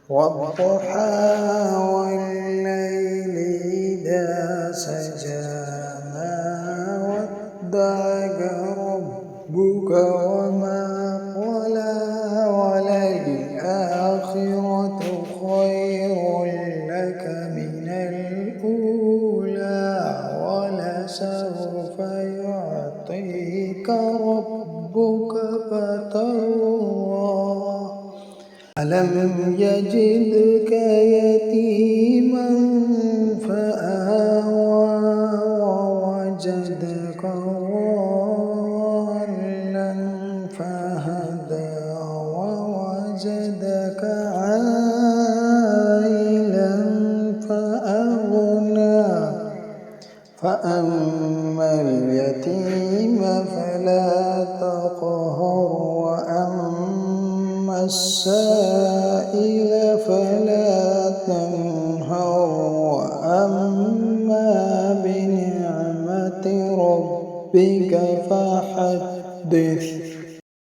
والضحى والليل إذا سجى ما ودعك ربك وما قلى وللآخرة خير لك من الأولى ولسوف يعطيك ربك فترضى ألم يجدك يتيما فآوى ووجدك ضالا فهدى ووجدك عائلا فأغنى فأما اليتيم فلا تقهر وأما السائل فلا تنهر وأما بنعمة ربك فحدث.